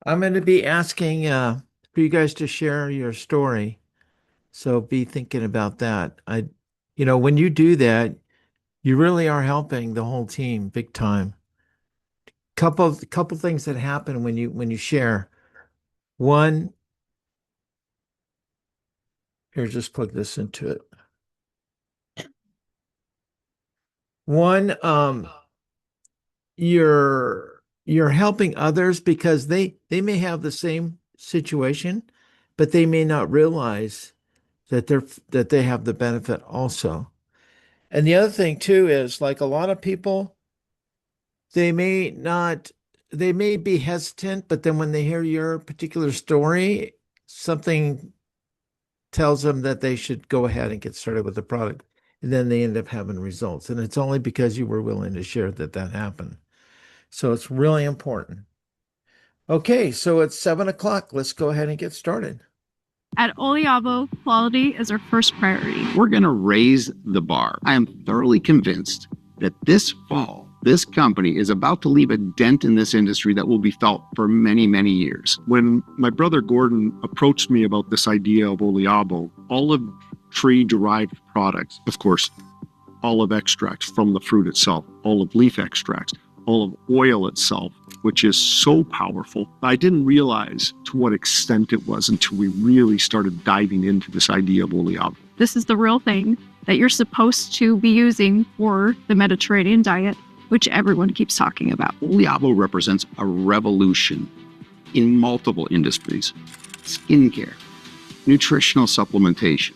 I'm going to be asking for you guys to share your story. So be thinking about that. When you do that, you really are helping the whole team big time. Couple things that happen when you share. One, here, just plug this into it. One, you're helping others because they may have the same situation, but they may not realize that they have the benefit also. And the other thing too is like a lot of people, they may not, they may be hesitant, but then when they hear your particular story, something tells them that they should go ahead and get started with the product. And then they end up having results. And it's only because you were willing to share that happened. So it's really important. Okay, so it's 7 o'clock. Let's go ahead and get started. At OLIABO, quality is our first priority. We're going to raise the bar. I am thoroughly convinced that this fall, this company is about to leave a dent in this industry that will be felt for many, many years. When my brother Gordon approached me about this idea of OLIABO, olive tree-derived products, of course, olive extracts from the fruit itself, olive leaf extracts, olive oil itself, which is so powerful. I didn't realize to what extent it was until we really started diving into this idea of OLIABO. This is the real thing that you're supposed to be using for the Mediterranean diet, which everyone keeps talking about. OLIABO represents a revolution in multiple industries: skincare, nutritional supplementation,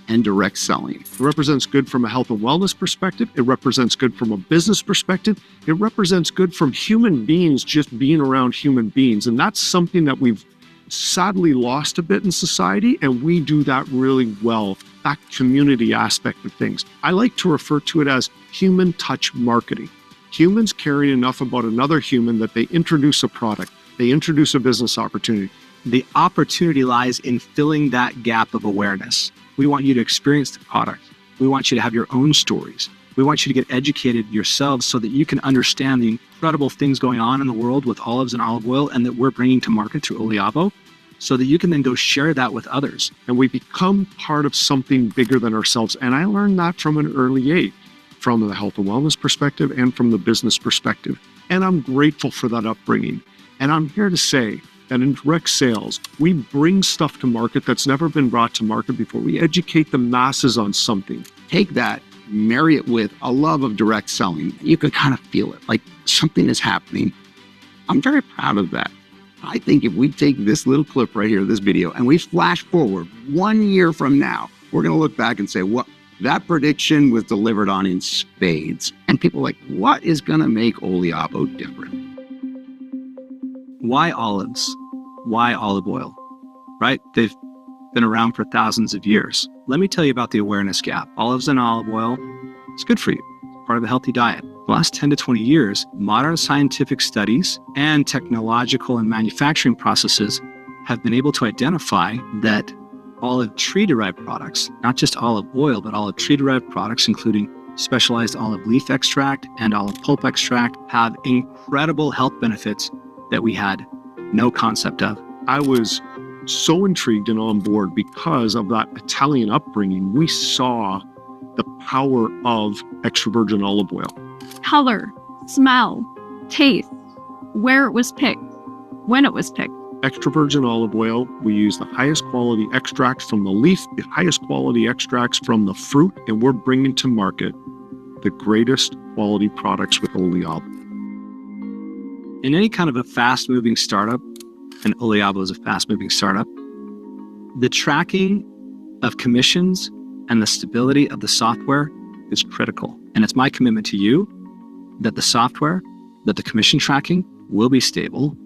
and direct selling. It represents good from a health and wellness perspective. It represents good from a business perspective. It represents good from human beings just being around human beings. And that's something that we've sadly lost a bit in society, and we do that really well, that community aspect of things. I like to refer to it as human touch marketing. Humans caring enough about another human that they introduce a product, they introduce a business opportunity. The opportunity lies in filling that gap of awareness. We want you to experience the product. We want you to have your own stories. We want you to get educated yourselves so that you can understand the incredible things going on in the world with olives and olive oil and that we're bringing to market through OLIABO, so that you can then go share that with others. And we become part of something bigger than ourselves. And I learned that from an early age, from the health and wellness perspective and from the business perspective. And I'm grateful for that upbringing. And I'm here to say that in direct sales, we bring stuff to market that's never been brought to market before. We educate the masses on something. Take that, marry it with a love of direct selling. You can kind of feel it, like something is happening. I'm very proud of that. I think if we take this little clip right here, this video, and we flash forward 1 year from now, we're going to look back and say, what, that prediction was delivered on in spades. And people are like, what is going to make OLIABO different? Why olives? Why olive oil? Right? They've been around for thousands of years. Let me tell you about the awareness gap. Olives and olive oil, it's good for you. It's part of a healthy diet. The last 10 to 20 years, modern scientific studies and technological and manufacturing processes have been able to identify that olive tree-derived products, not just olive oil, but olive tree-derived products, including specialized olive leaf extract and olive pulp extract, have incredible health benefits that we had no concept of. I was so intrigued and on board because of that Italian upbringing. We saw the power of extra virgin olive oil. Color, smell, taste, where it was picked, when it was picked. Extra virgin olive oil, we use the highest quality extracts from the leaf, the highest quality extracts from the fruit, and we're bringing to market the greatest quality products with OLIABO. In any kind of a fast-moving startup, and OLIABO is a fast-moving startup, the tracking of commissions and the stability of the software is critical. And it's my commitment to you that the software, that the commission tracking will be stable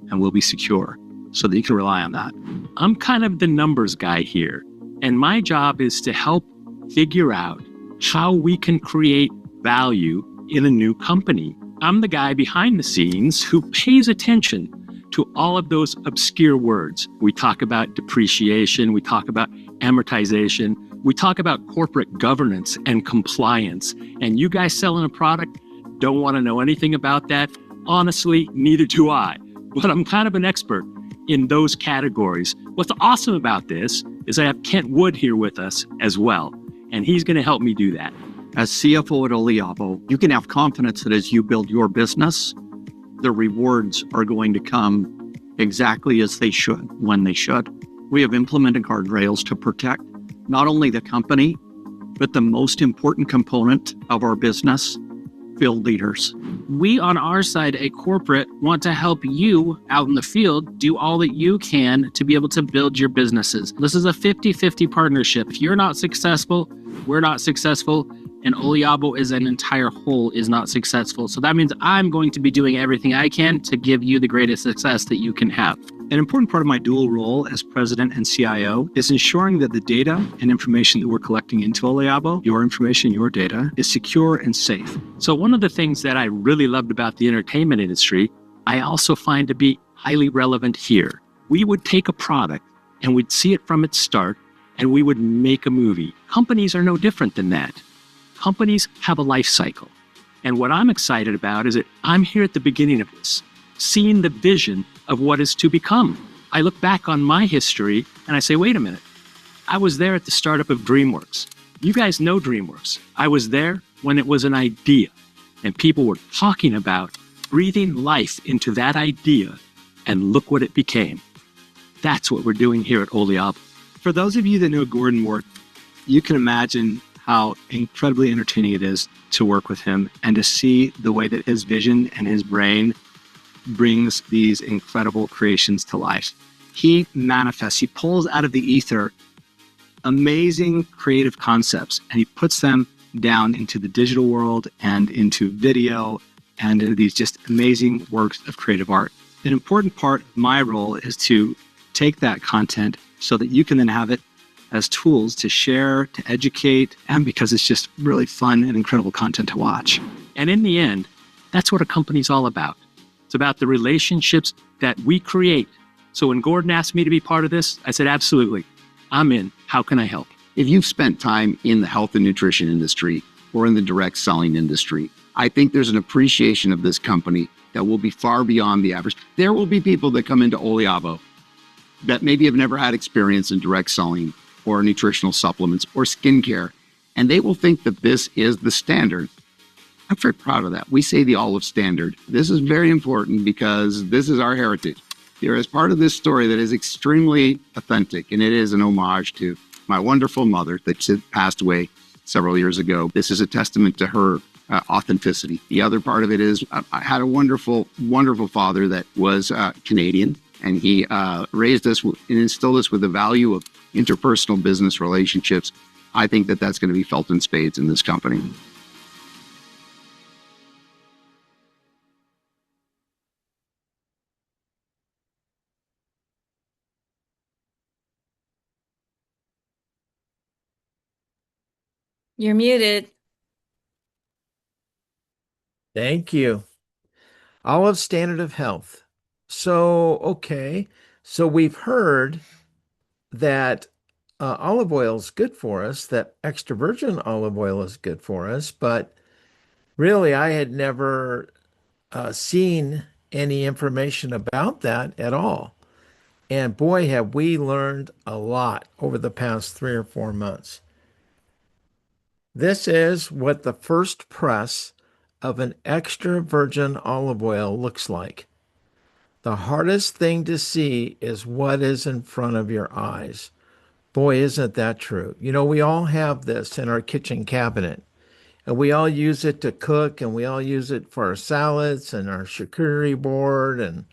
and will be secure so that you can rely on that. I'm kind of the numbers guy here, and my job is to help figure out how we can create value in a new company. I'm the guy behind the scenes who pays attention to all of those obscure words. We talk about depreciation, we talk about amortization, we talk about corporate governance and compliance. And you guys selling a product don't want to know anything about that. Honestly, neither do I. But I'm kind of an expert. in those categories. What's awesome about this is I have Kent Wood here with us as well, and he's going to help me do that. As CFO at OLIABO, you can have confidence that as you build your business, the rewards are going to come exactly as they should, when they should. We have implemented guardrails to protect not only the company, but the most important component of our business, field leaders. We on our side, a corporate, want to help you out in the field do all that you can to be able to build your businesses. This is a 50-50 partnership. If you're not successful, we're not successful, and OLIABO as an entire whole is not successful. So that means I'm going to be doing everything I can to give you the greatest success that you can have. An important part of my dual role as president and CIO is ensuring that the data and information that we're collecting into OLIABO, your information, your data, is secure and safe. So one of the things that I really loved about the entertainment industry, I also find to be highly relevant here. We would take a product and we'd see it from its start and we would make a movie. Companies are no different than that. Companies have a life cycle. And what I'm excited about is that I'm here at the beginning of this, seeing the vision of what is to become. I look back on my history and I say, wait a minute, I was there at the startup of DreamWorks. You guys know DreamWorks. I was there when it was an idea and people were talking about breathing life into that idea, and look what it became. That's what we're doing here at OLIABO. For those of you that know Gordon Moore, you can imagine how incredibly entertaining it is to work with him and to see the way that his vision and his brain brings these incredible creations to life. He manifests, he pulls out of the ether amazing creative concepts and he puts them down into the digital world and into video and into these just amazing works of creative art. An important part of my role is to take that content so that you can then have it as tools to share, to educate, and because it's just really fun and incredible content to watch. And in the end, that's what a company's all about. It's about the relationships that we create. So when Gordon asked me to be part of this, I said, absolutely, I'm in. How can I help? If you've spent time in the health and nutrition industry or in the direct selling industry, I think there's an appreciation of this company that will be far beyond the average. There will be people that come into OLIABO that maybe have never had experience in direct selling or nutritional supplements or skincare, and they will think that this is the standard. I'm very proud of that. We say the olive standard. This is very important because this is our heritage. There is part of this story that is extremely authentic, and it is an homage to my wonderful mother that passed away several years ago. This is a testament to her authenticity. The other part of it is I had a wonderful, wonderful father that was Canadian, and he raised us and instilled us with the value of interpersonal business relationships. I think that that's going to be felt in spades in this company. You're muted. Thank you. Olive standard of health. So, okay. So we've heard that olive oil is good for us, that extra virgin olive oil is good for us, but really I had never seen any information about that at all. And boy, have we learned a lot over the past 3 or 4 months. This is what the first press of an extra virgin olive oil looks like. The hardest thing to see is what is in front of your eyes. Boy, isn't that true? You know, we all have this in our kitchen cabinet, and we all use it to cook, and we all use it for our salads and our charcuterie board, and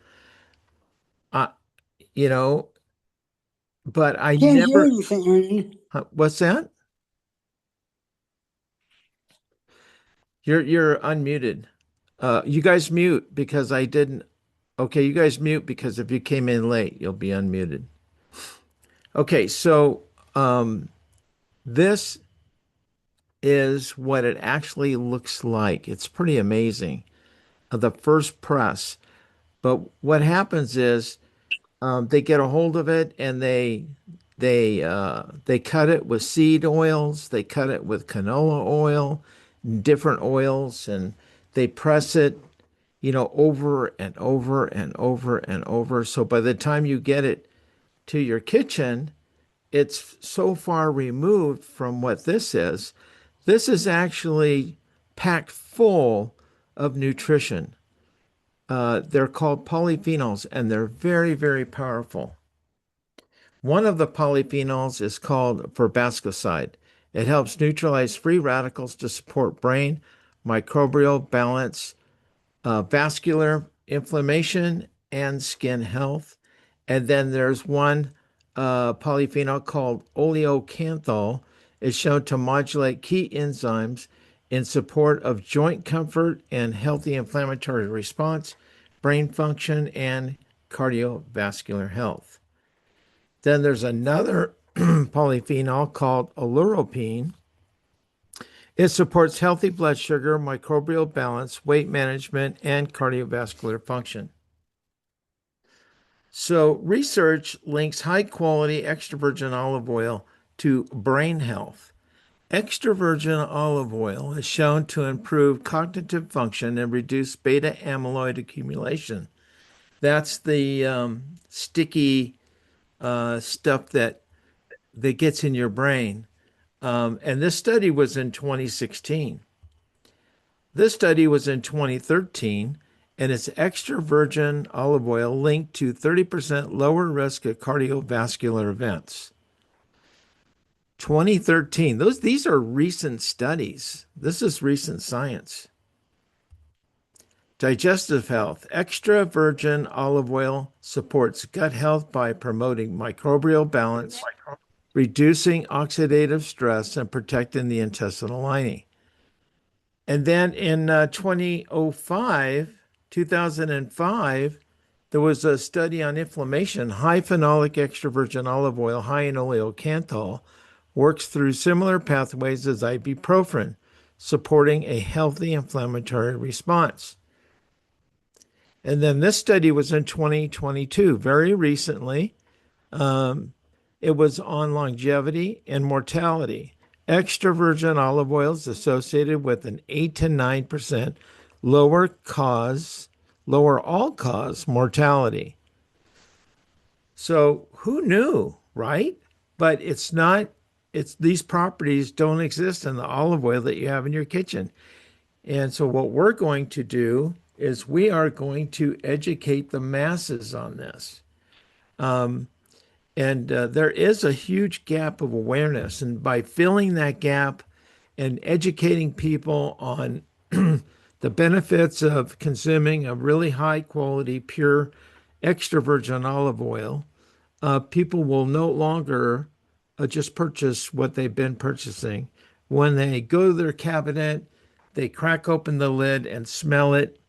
uh, you know, but I Can't hear never. anything, Ernie. What's that? You're unmuted. You guys mute because I didn't. Okay, you guys mute because if you came in late, you'll be unmuted. Okay, so this is what it actually looks like. It's pretty amazing. The first press. But what happens is they get a hold of it and they cut it with seed oils, they cut it with canola oil, different oils, and they press it, over and over and over and over. So by the time you get it to your kitchen, it's so far removed from what this is. This is actually packed full of nutrition. They're called polyphenols, and they're very, very powerful. One of the polyphenols is called verbascoside. It helps neutralize free radicals to support brain, microbial balance, vascular inflammation, and skin health. And then there's one polyphenol called oleocanthal. It's shown to modulate key enzymes in support of joint comfort and healthy inflammatory response, brain function, and cardiovascular health. Then there's another polyphenol called oleuropine. It supports healthy blood sugar, microbial balance, weight management, and cardiovascular function. So, research links high quality extra virgin olive oil to brain health. Extra virgin olive oil is shown to improve cognitive function and reduce beta amyloid accumulation. That's the sticky stuff that gets in your brain. And this study was in 2016. This study was in 2013, and it's extra virgin olive oil linked to 30% lower risk of cardiovascular events. 2013. These are recent studies. This is recent science. Digestive health. Extra virgin olive oil supports gut health by promoting microbial balance, reducing oxidative stress, and protecting the intestinal lining. And then in 2005, there was a study on inflammation. High phenolic extra virgin olive oil, high in oleocanthal, works through similar pathways as ibuprofen, supporting a healthy inflammatory response. And then this study was in 2022, very recently. It was on longevity and mortality. Extra virgin olive oil is associated with an 8 to 9% lower all-cause mortality. So who knew, right? But these properties don't exist in the olive oil that you have in your kitchen. And so what we're going to do is we are going to educate the masses on this. There is a huge gap of awareness. And by filling that gap and educating people on the benefits of consuming a really high quality, pure, extra virgin olive oil, people will no longer just purchase what they've been purchasing. When they go to their cabinet, they crack open the lid and smell it,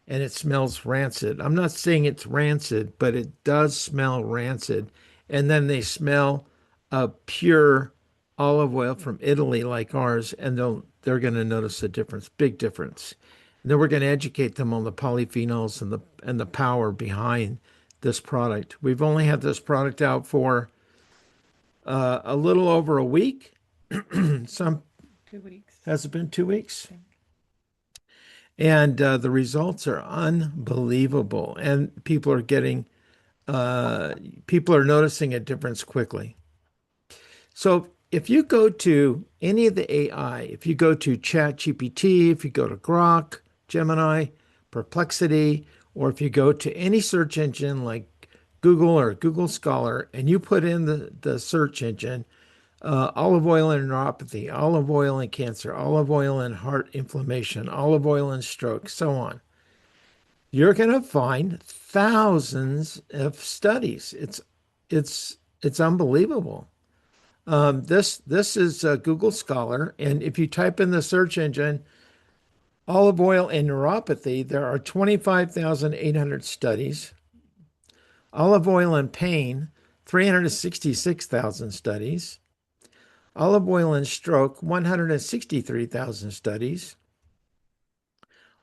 and it smells rancid. I'm not saying it's rancid, but it does smell rancid. And then they smell a pure olive oil from Italy like ours, and they're going to notice a difference, big difference. And then we're going to educate them on the polyphenols and the power behind this product. We've only had this product out for a little over a week. 2 weeks. Has it been 2 weeks? And the results are unbelievable, and people are noticing a difference quickly. So if you go to any of the AI, if you go to ChatGPT, if you go to Grok, Gemini, Perplexity, or if you go to any search engine like Google or Google Scholar, and you put in the search engine, olive oil and neuropathy, olive oil and cancer, olive oil and heart inflammation, olive oil and stroke, so on, you're going to find thousands of studies. It's unbelievable. This is Google Scholar, and if you type in the search engine olive oil and neuropathy, there are 25,800 studies. Olive oil and pain, 366,000 studies. Olive oil and stroke, 163,000 studies.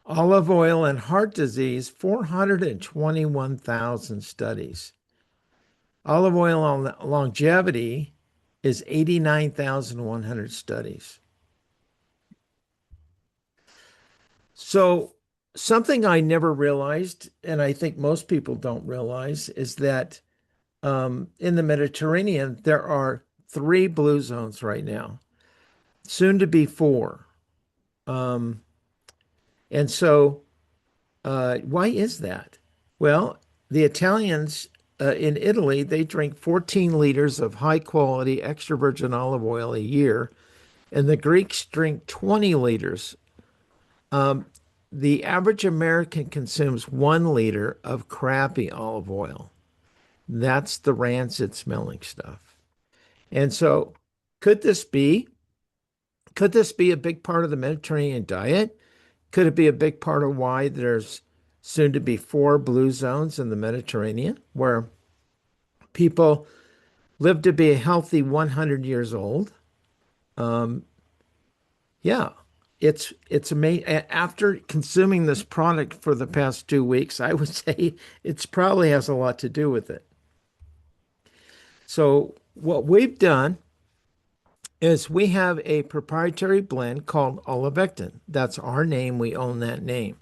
Olive oil and heart disease, 421,000 studies. Olive oil on longevity is 89,100 studies. So something I never realized, and I think most people don't realize, is that in the Mediterranean, there are three blue zones right now, soon to be four. Um, and so, why is that? Well, the Italians in Italy, they drink 14 liters of high quality extra virgin olive oil a year, and the Greeks drink 20 liters. Um, the average American consumes 1 liter of crappy olive oil. That's the rancid smelling stuff. And so, could this be could this be a big part of the Mediterranean diet? Could it be a big part of why there's soon to be four blue zones in the Mediterranean where people live to be a healthy 100 years old? Um, yeah, it's amazing. After consuming this product for the past 2 weeks, I would say it probably has a lot to do with it. So what we've done is we have a proprietary blend called olivectin. That's our name. We own that name.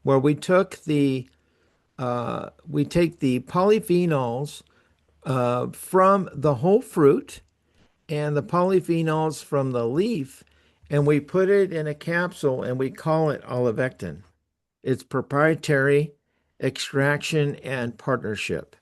Where we take the polyphenols from the whole fruit and the polyphenols from the leaf, and we put it in a capsule and we call it olivectin. It's proprietary extraction and partnership.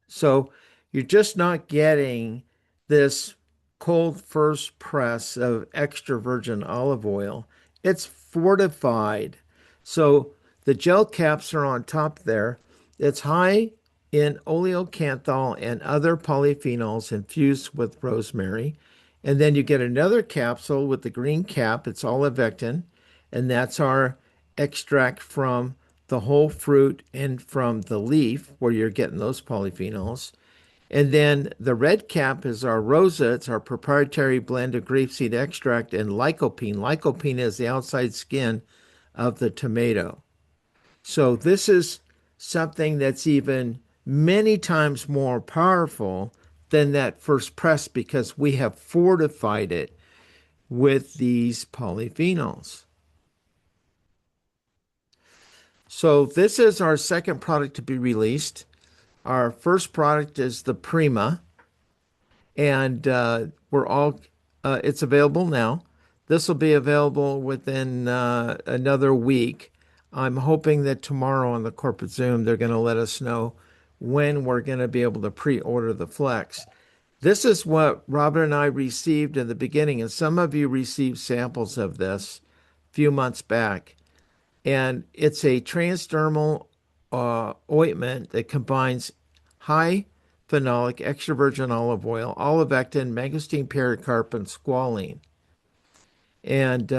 So you're just not getting this cold first press of extra virgin olive oil. It's fortified. So the gel caps are on top there. It's high in oleocanthal and other polyphenols infused with rosemary. And then you get another capsule with the green cap. It's olivectin, and that's our extract from the whole fruit and from the leaf where you're getting those polyphenols. And then the red cap is our rosa. It's our proprietary blend of grapeseed extract and lycopene. Lycopene is the outside skin of the tomato. So this is something that's even many times more powerful than that first press because we have fortified it with these polyphenols. So this is our second product to be released. Our first product is the Prima, and it's available now. This will be available within another week. I'm hoping that tomorrow on the corporate Zoom, they're going to let us know when we're going to be able to pre-order the Flex. This is what Robin and I received in the beginning, and some of you received samples of this a few months back. And it's a transdermal ointment that combines high phenolic extra virgin olive oil, olivectin, mangosteen pericarp, and squalene. And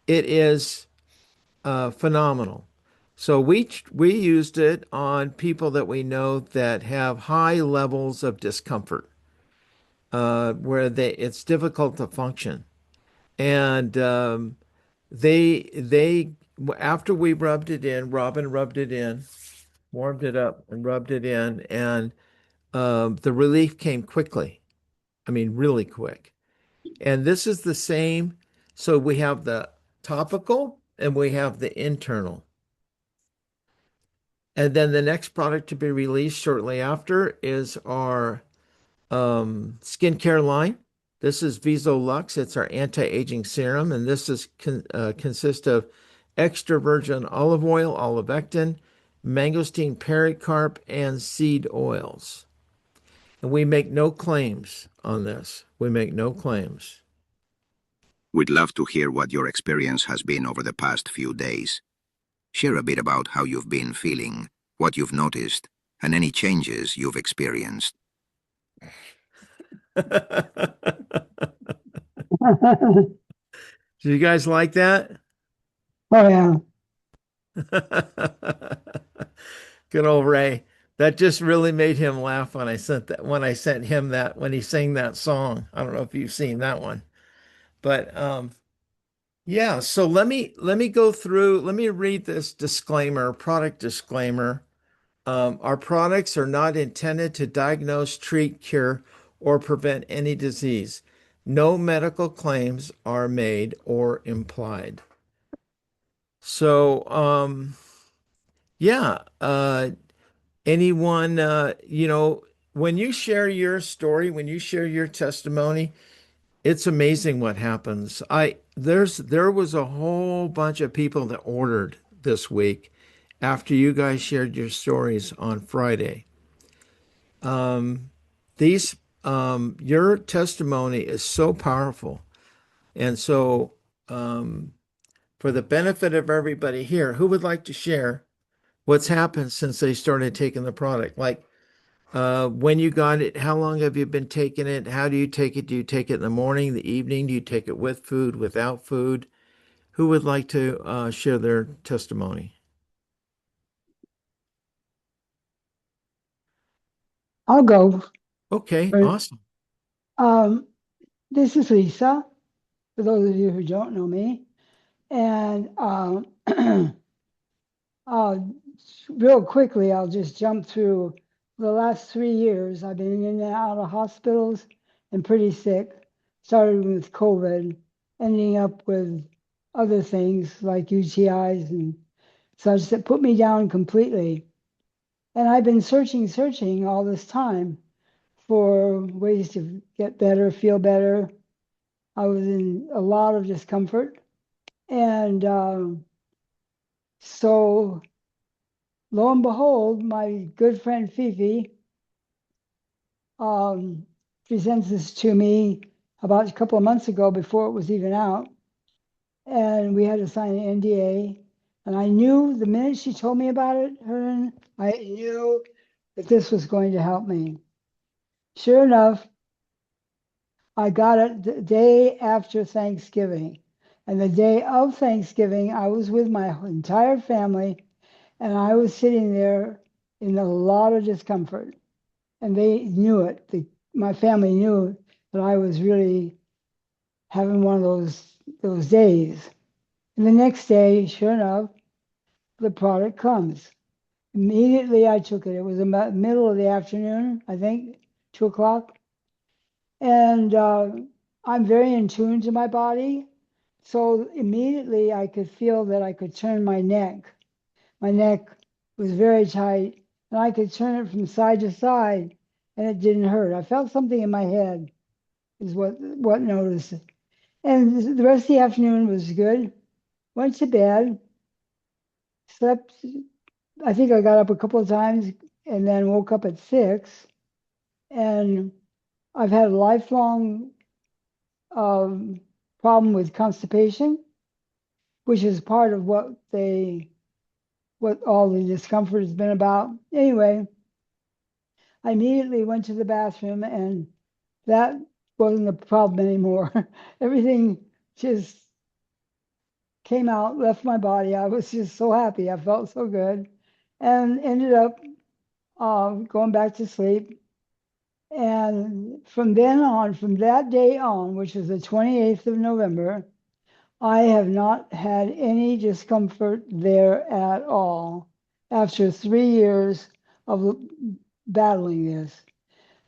it is phenomenal. So we used it on people that we know that have high levels of discomfort, where it's difficult to function, and they after we rubbed it in, Robin rubbed it in, warmed it up, and rubbed it in, and the relief came quickly. I mean, really quick. And this is the same. So we have the topical and we have the internal. And then the next product to be released shortly after is our skincare line. This is Visolux. It's our anti-aging serum, and this consists of extra virgin olive oil, olivectin, mangosteen pericarp, and seed oils. And we make no claims on this. We make no claims. We'd love to hear what your experience has been over the past few days. Share a bit about how you've been feeling, what you've noticed, and any changes you've experienced. Do you guys like that? Oh, yeah. Good old Ray. That just really made him laugh when I sent him that when he sang that song. I don't know if you've seen that one. But yeah, so let me go through, let me read this disclaimer, product disclaimer. Our products are not intended to diagnose, treat, cure, or prevent any disease. No medical claims are made or implied. So, yeah, anyone, when you share your story, when you share your testimony, it's amazing what happens. There was a whole bunch of people that ordered this week after you guys shared your stories on Friday. Um, these Your testimony is so powerful. And so for the benefit of everybody here, who would like to share what's happened since they started taking the product? Like when you got it, how long have you been taking it? How do you take it? Do you take it in the morning, the evening? Do you take it with food, without food? Who would like to share their testimony? I'll go. Okay, First. awesome. Um, this is Lisa, for those of you who don't know me. And uh, real quickly, I'll just jump through the last 3 years. I've been in and out of hospitals and pretty sick. Started with COVID, ending up with other things like UTIs and such that put me down completely. And I've been searching all this time for ways to get better, feel better. I was in a lot of discomfort. And so, lo and behold, my good friend Fifi um, presents this to me about a couple of months ago before it was even out. And we had to sign an NDA. And I knew the minute she told me about it, I knew that this was going to help me. Sure enough, I got it the day after Thanksgiving. And the day of Thanksgiving, I was with my entire family and I was sitting there in a lot of discomfort. And they knew it. My family knew that I was really having one of those days. And the next day, sure enough, the product comes. Immediately I took it. It was about middle of the afternoon, I think, 2 o'clock. And I'm very in tune to my body. So immediately I could feel that I could turn my neck. My neck was very tight and I could turn it from side to side and it didn't hurt. I felt something in my head is what noticed. And the rest of the afternoon was good. Went to bed, slept. I think I got up a couple of times and then woke up at 6. And I've had a lifelong um, problem with constipation, which is part of what all the discomfort has been about. Anyway, I immediately went to the bathroom and that wasn't a problem anymore. Everything just came out, left my body. I was just so happy. I felt so good and ended up going back to sleep. And from then on, from that day on, which was the 28th of November, I have not had any discomfort there at all after 3 years of battling this.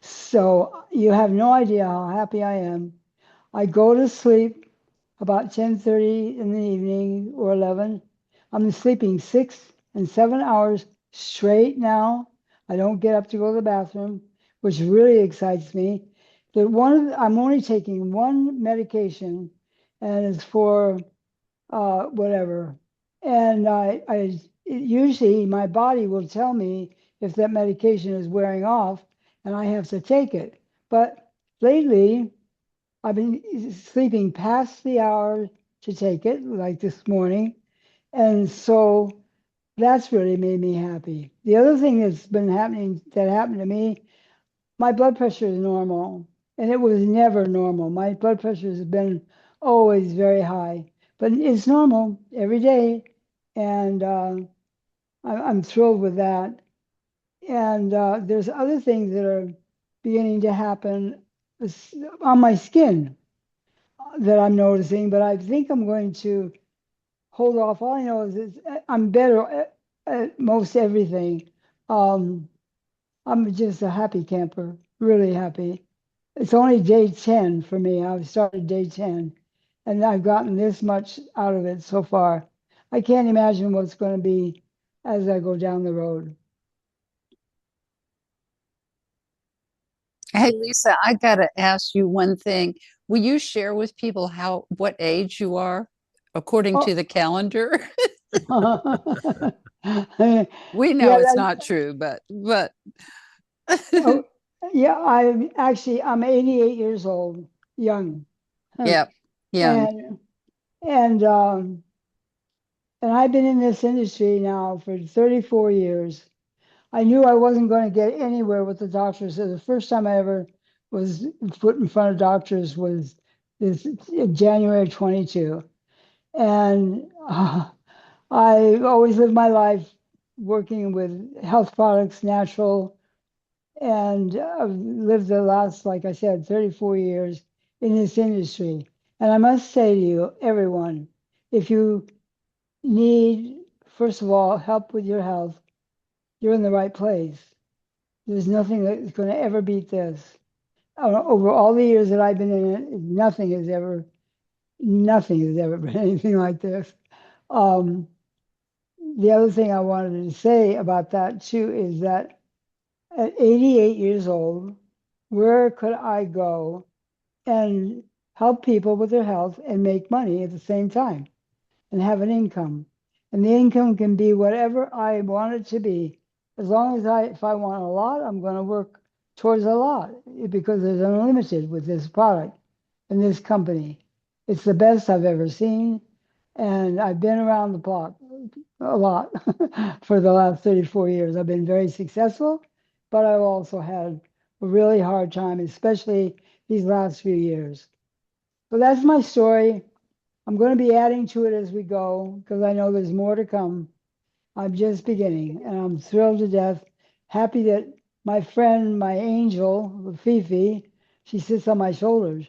So you have no idea how happy I am. I go to sleep about 10:30 in the evening or 11. I'm sleeping 6 and 7 hours straight now. I don't get up to go to the bathroom, which really excites me. I'm only taking one medication, and it's for whatever. And usually my body will tell me if that medication is wearing off, and I have to take it. But lately, I've been sleeping past the hour to take it, like this morning. And so that's really made me happy. The other thing that happened to me, my blood pressure is normal, and it was never normal. My blood pressure has been always very high, but it's normal every day. And I'm thrilled with that. And there's other things that are beginning to happen on my skin that I'm noticing, but I think I'm going to hold off. All I know is I'm better at most everything. Um, I'm just a happy camper, really happy. It's only day 10 for me. I've started day 10 and I've gotten this much out of it so far. I can't imagine what's going to be as I go down the road. Hey, Lisa, I gotta ask you one thing. Will you share with people what age you are according to Oh, the calendar? yeah, We know it's that, not true, but oh, yeah, I'm 88 years old, young. yeah, young. And and um and I've been in this industry now for 34 years. I knew I wasn't going to get anywhere with the doctors. So the first time I ever was put in front of doctors was this January 22. And I always lived my life working with health products, natural, and I've lived the last, like I said, 34 years in this industry. And I must say to you, everyone, if you need, first of all, help with your health, you're in the right place. There's nothing that's going to ever beat this. Over all the years that I've been in it, nothing has ever been anything like this. Um, the other thing I wanted to say about that too is that at 88 years old, where could I go and help people with their health and make money at the same time and have an income? And the income can be whatever I want it to be. As long as if I want a lot, I'm going to work towards a lot because there's unlimited with this product and this company. It's the best I've ever seen. And I've been around the block a lot for the last 34 years. I've been very successful, but I've also had a really hard time, especially these last few years. So that's my story. I'm going to be adding to it as we go because I know there's more to come. I'm just beginning, and I'm thrilled to death, happy that my friend, my angel, Fifi, she sits on my shoulders.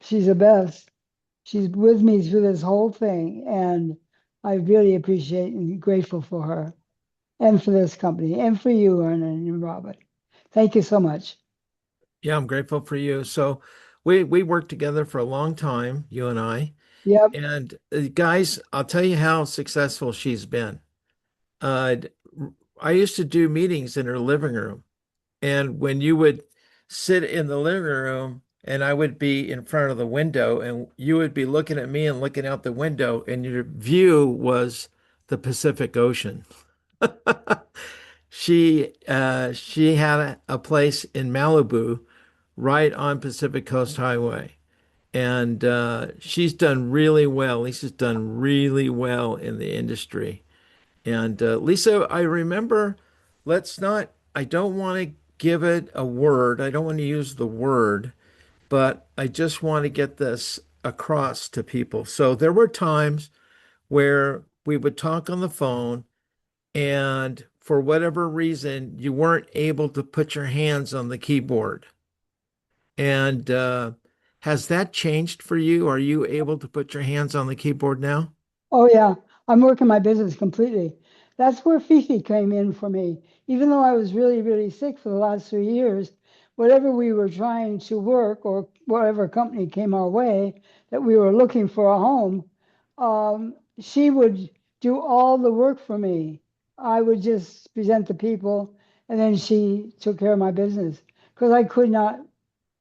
She's the best. She's with me through this whole thing, and I really appreciate and grateful for her and for this company and for you, Ernan and Robert. Thank you so much. Yeah, I'm grateful for you. So we worked together for a long time, you and I. Yep. And guys, I'll tell you how successful she's been. Uh, I used to do meetings in her living room. And when you would sit in the living room and I would be in front of the window and you would be looking at me and looking out the window and your view was the Pacific Ocean. She had a place in Malibu right on Pacific Coast Highway. And she's done really well. Lisa's done really well in the industry. And Lisa, I remember, I don't want to give it a word. I don't want to use the word, but I just want to get this across to people. So there were times where we would talk on the phone, and for whatever reason, you weren't able to put your hands on the keyboard. And has that changed for you? Are you able to put your hands on the keyboard now? Oh, yeah. I'm working my business completely. That's where Fifi came in for me. Even though I was really, really sick for the last 3 years, whatever we were trying to work or whatever company came our way that we were looking for a home, she would do all the work for me. I would just present the people, and then she took care of my business because I could not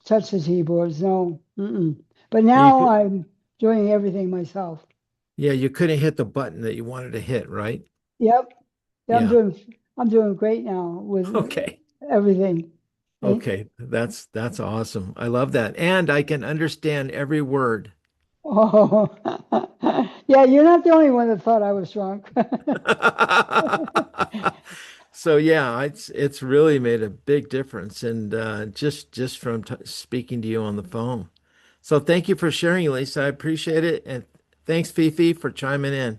touch the keyboards. No. Mm-mm. But You now could, I'm doing everything myself. yeah, you couldn't hit the button that you wanted to hit, right? Yep. Yeah, Yeah. I'm doing great now with Okay. everything. And- Okay. That's awesome. I love that. And I can understand every word. oh, yeah, you're not the only one that thought I was drunk. So yeah, it's really made a big difference, and just from speaking to you on the phone. So thank you for sharing, Lisa. I appreciate it, and thanks, Fifi, for chiming in.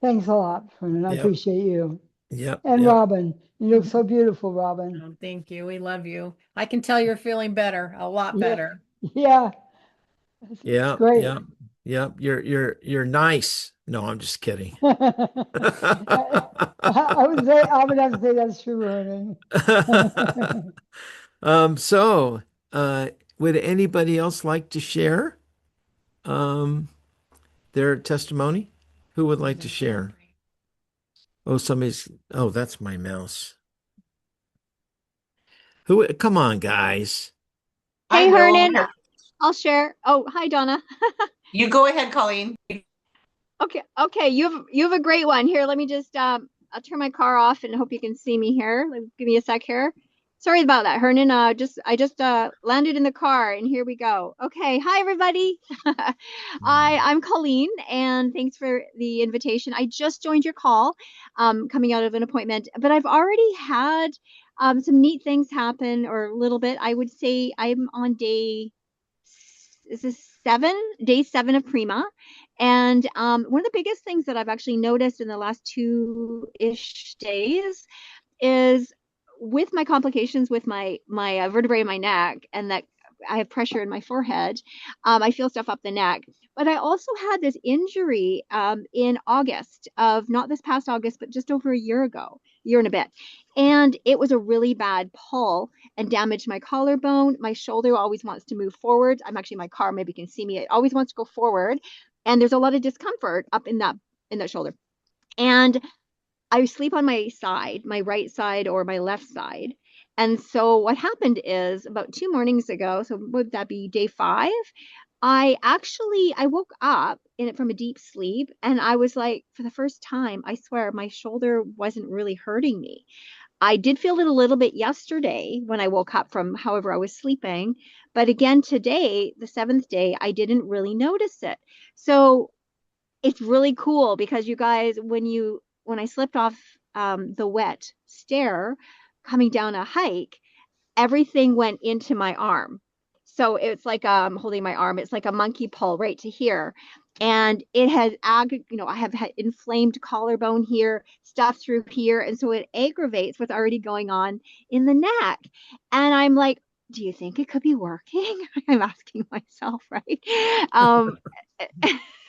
Thanks a lot, Fernand. I Yep, appreciate you. yep, And yep. Robin, you look so beautiful, Robin. Oh, thank you. We love you. I can tell you're feeling better, a lot Yeah, better. yeah, it's Yeah, great. yeah, yeah. You're nice. No, I'm just kidding. I would have to say that's true, Vernon. So, would anybody else like to share um their testimony? Who would like to share? Oh, oh, that's my mouse. Come on, guys. Hey, I will. Hernan, I'll share. Oh, hi, Donna. You go ahead, Colleen. Okay, you have a great one. Here, let me just I'll turn my car off and hope you can see me here. Give me a sec here. Sorry about that, Hernan. I just landed in the car and here we go. Okay, hi everybody. I'm Colleen and thanks for the invitation. I just joined your call, coming out of an appointment, but I've already had some neat things happen, or a little bit. I would say I'm on is this day seven of Prima. And one of the biggest things that I've actually noticed in the last 2-ish days is with my complications with my vertebrae in my neck, and that I have pressure in my forehead. I feel stuff up the neck. But I also had this injury in August of, not this past August, but just over a year ago, year and a bit. And it was a really bad pull and damaged my collarbone. My shoulder always wants to move forward. I'm actually in my car, maybe you can see me. It always wants to go forward. And there's a lot of discomfort up in that shoulder. And I sleep on my side, my right side or my left side. And so what happened is about 2 mornings ago, so would that be day 5? I woke up in it from a deep sleep, and I was like, for the first time, I swear my shoulder wasn't really hurting me. I did feel it a little bit yesterday when I woke up from however I was sleeping, but again today, the 7th day, I didn't really notice it. So it's really cool because you guys, when I slipped off the wet stair coming down a hike, everything went into my arm. So it's like holding my arm. It's like a monkey pull right to here. And it has, I have had inflamed collarbone here, stuff through here. And so it aggravates what's already going on in the neck. And I'm like, do you think it could be working? I'm asking myself, right? I'm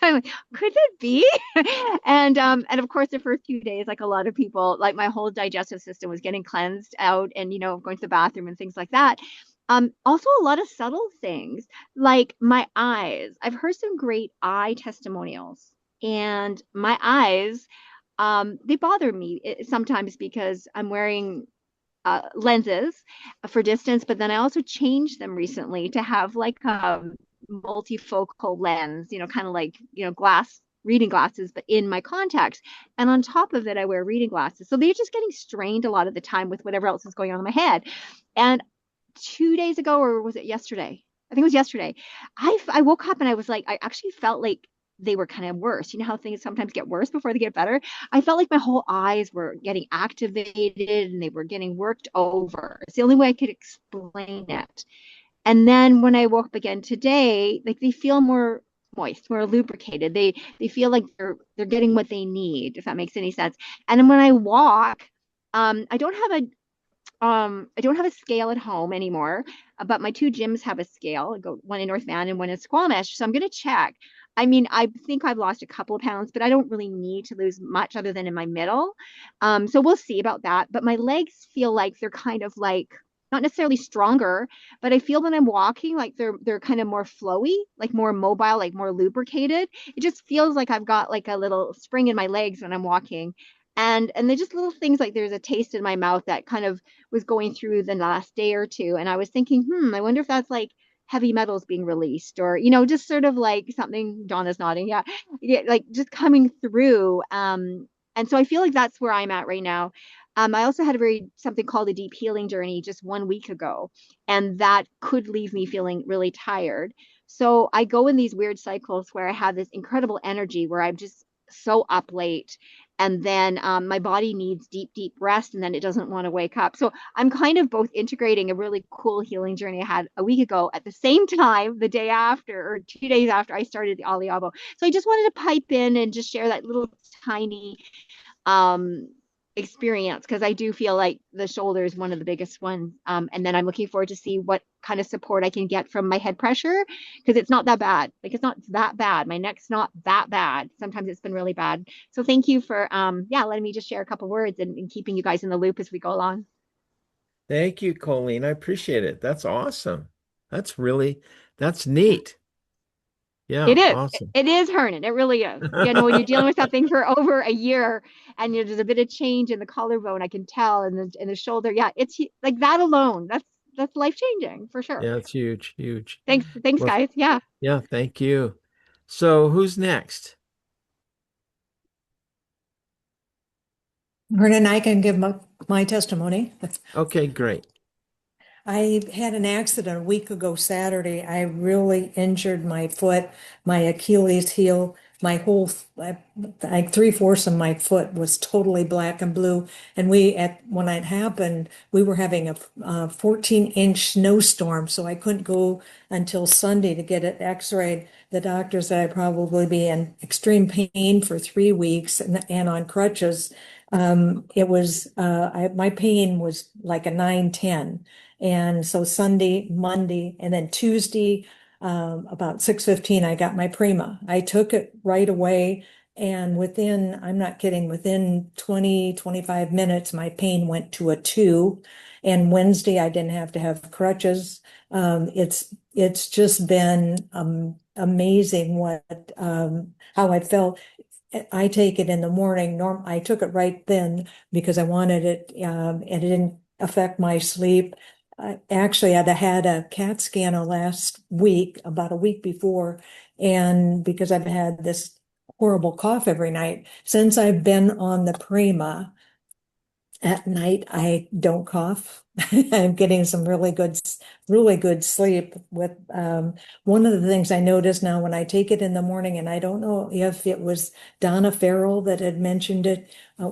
like, could it be? And of course, the first few days, like a lot of people, like my whole digestive system was getting cleansed out, and going to the bathroom and things like that. Also a lot of subtle things like my eyes. I've heard some great eye testimonials, and my eyes, they bother me sometimes because I'm wearing lenses for distance, but then I also changed them recently to have like a multifocal lens, kind of like, glass reading glasses, but in my contacts. And on top of it, I wear reading glasses. So they're just getting strained a lot of the time with whatever else is going on in my head. And 2 days ago, or was it yesterday? I think it was yesterday. I woke up and I was like, I actually felt like they were kind of worse. You know how things sometimes get worse before they get better? I felt like my whole eyes were getting activated and they were getting worked over. It's the only way I could explain it. And then when I woke up again today, like they feel more moist, more lubricated. They feel like they're getting what they need, if that makes any sense. And then when I walk, I don't have a scale at home anymore, but my 2 gyms have a scale. I go one in North Van and one in Squamish. So I'm going to check. I mean, I think I've lost a couple of pounds, but I don't really need to lose much other than in my middle. So we'll see about that. But my legs feel like they're kind of like not necessarily stronger, but I feel when I'm walking, like they're kind of more flowy, like more mobile, like more lubricated. It just feels like I've got like a little spring in my legs when I'm walking. And they're just little things like there's a taste in my mouth that kind of was going through the last day or two. And I was thinking, I wonder if that's like heavy metals being released, or, just sort of like something. Donna's nodding. Yeah, like just coming through. And so I feel like that's where I'm at right now. I also had something called a deep healing journey just 1 week ago, and that could leave me feeling really tired. So I go in these weird cycles where I have this incredible energy where I'm just so up late, and then my body needs deep, deep rest, and then it doesn't want to wake up. So I'm kind of both integrating a really cool healing journey I had a week ago at the same time, the day after, or 2 days after I started the OLIABO. So I just wanted to pipe in and just share that little tiny experience, because I do feel like the shoulder is one of the biggest ones. And then I'm looking forward to see what kind of support I can get from my head pressure, because it's not that bad. Like it's not that bad. My neck's not that bad. Sometimes it's been really bad. So thank you for letting me just share a couple words and keeping you guys in the loop as we go along. Thank you, Colleen. I appreciate it. That's awesome. That's neat. Yeah, It is. awesome. It is, Hernan. It really is. You know, when you're dealing with something for over a year and there's a bit of change in the collarbone, I can tell, and the shoulder. Yeah, it's like that alone. That's life changing for sure. Yeah, it's huge, huge. Thanks, Well, guys. Yeah. yeah, thank you. So who's next? Vernon, I can give my testimony. Okay, great. I had an accident a week ago Saturday. I really injured my foot, my Achilles heel, my whole, like three-fourths of my foot was totally black and blue. And when it happened, we were having a 14-inch snowstorm, so I couldn't go until Sunday to get it x-rayed. The doctor said I'd probably be in extreme pain for 3 weeks and on crutches. My pain was like a 9-10. And so Sunday, Monday, and then Tuesday, about 6:15, I got my Prima. I took it right away. And I'm not kidding, within 25 minutes, my pain went to a 2. And Wednesday, I didn't have to have crutches. It's just been amazing how I felt. I take it in the morning. I took it right then because I wanted it, and it didn't affect my sleep. Actually, I'd had a CAT scan last week, about a week before, and because I've had this horrible cough every night, since I've been on the Prima, at night I don't cough. I'm getting some really good sleep with one of the things I notice now when I take it in the morning, and I don't know if it was Donna Farrell that had mentioned it,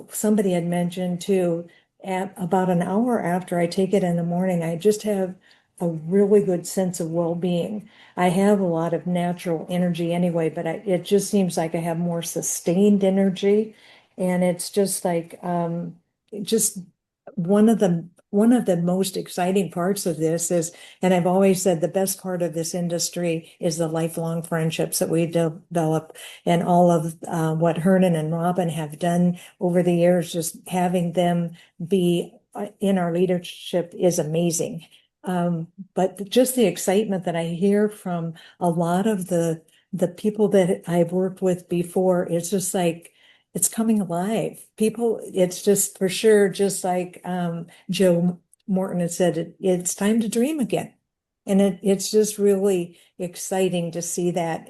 somebody had mentioned too, at about an hour after I take it in the morning, I just have a really good sense of well-being. I have a lot of natural energy anyway, but it just seems like I have more sustained energy. And it's just like just one of the most exciting parts of this is, and I've always said the best part of this industry is the lifelong friendships that we develop, and all of what Hernan and Robin have done over the years. Just having them be in our leadership is amazing. But just the excitement that I hear from a lot of the people that I've worked with before, it's just like it's coming alive. It's just for sure, just like Joe Morton had said, it's time to dream again. And it's just really exciting to see that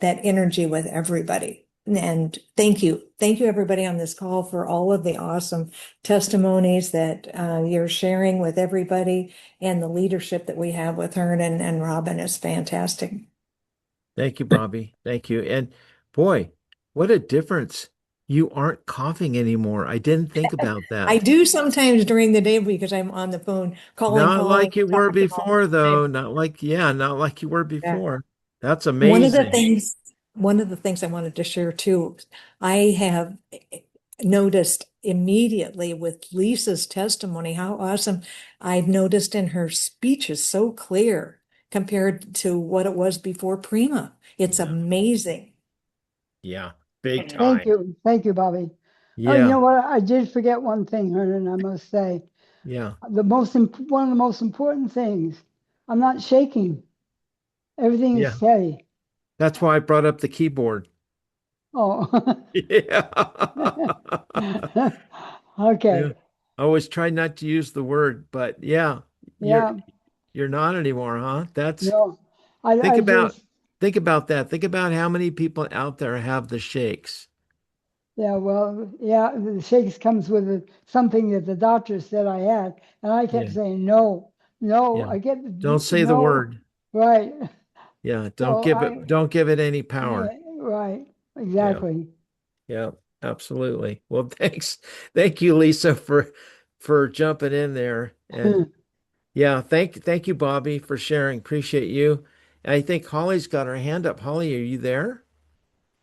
energy with everybody. And thank you. Thank you, everybody on this call, for all of the awesome testimonies that you're sharing with everybody, and the leadership that we have with Hernan and Robin is fantastic. Thank you, Bobby. Thank you. And boy, what a difference. You aren't coughing anymore. I didn't think about I that. do sometimes during the day because I'm on the phone calling Not calls, like you were talking all before, the time. though. Not like you were Yeah. before. That's One of the amazing. things, one of the things I wanted to share too, I have noticed immediately with Lisa's testimony how awesome. I've noticed in her speech is so clear compared to what it was before Prima. It's Yeah. amazing. Yeah. Big Thank time. you. Thank you, Bobby. Oh, you know Yeah. what? I did forget one thing, Hernan, I must say. Yeah. One of the most important things, I'm not shaking. Everything is Yeah. steady. That's why I brought up the keyboard. Oh, Yeah. okay. Yeah. I always try not to use the word, but yeah, you're Yeah, you're not anymore, huh? no, Think I about just, think about that. Think about how many people out there have the shakes. yeah, well, yeah, the shakes comes with something that the doctor said I had, and I kept Yeah. saying, no, no, Yeah. I get Don't say the no, word. right. Yeah. So Don't give it any power. yeah, right, Yeah. exactly. Yeah. Absolutely. Well, thanks. Thank you, Lisa, for jumping in there. And yeah, thank you, Bobby, for sharing. Appreciate you. I think Holly's got her hand up. Holly, are you there?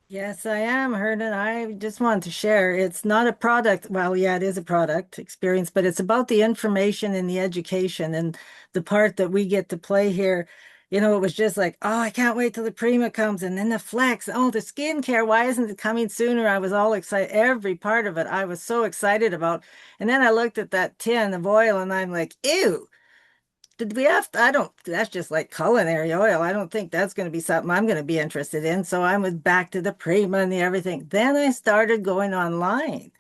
Yes, I am, Hernan. I just wanted to share. It's not a product. Well, yeah, it is a product experience, but it's about the information and the education and the part that we get to play here. It was just like, oh, I can't wait till the Prima comes, and then the Flex. Oh, the skincare. Why isn't it coming sooner? I was all excited. Every part of it, I was so excited about. And then I looked at that tin of oil, and I'm like, ew. did we have, I don't, that's just like culinary oil. I don't think that's going to be something I'm going to be interested in. So I was back to the Prima and the everything. Then I started going online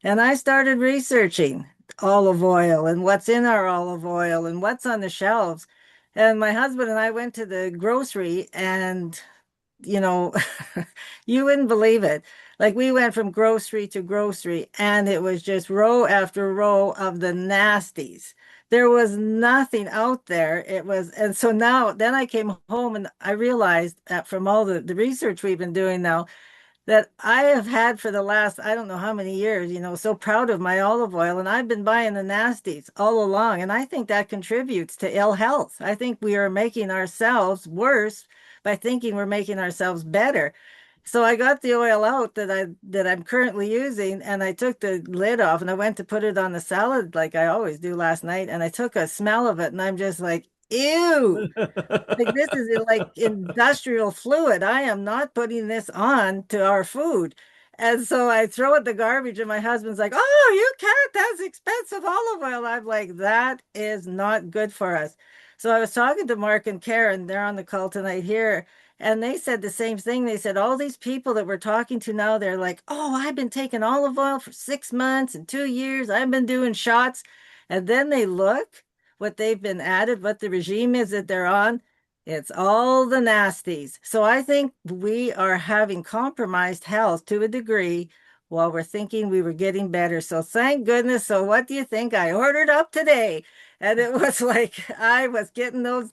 and I started researching olive oil and what's in our olive oil and what's on the shelves. And my husband and I went to the grocery and you know, you wouldn't believe it. Like we went from grocery to grocery, and it was just row after row of the nasties. There was nothing out there. It was, and so now, then I came home and I realized that from all the research we've been doing now, that I have had for the last, I don't know how many years, so proud of my olive oil. And I've been buying the nasties all along. And I think that contributes to ill health. I think we are making ourselves worse by thinking we're making ourselves better. So I got the oil out that I'm currently using, and I took the lid off and I went to put it on the salad like I always do last night. And I took a smell of it and I'm just like, ew. Like this is like industrial fluid. I am not putting this on to our food. And so I throw it in the garbage, and my husband's like, "Oh, you can't. That's expensive olive oil." I'm like, "That is not good for us." So I was talking to Mark and Karen. They're on the call tonight here. And they said the same thing. They said, all these people that we're talking to now, they're like, "Oh, I've been taking olive oil for 6 months and 2 years. I've been doing shots." And then they look what they've been added, what the regime is that they're on. It's all the nasties. So I think we are having compromised health to a degree while we're thinking we were getting better. So thank goodness. So what do you think? I ordered up today. And it was like I was getting those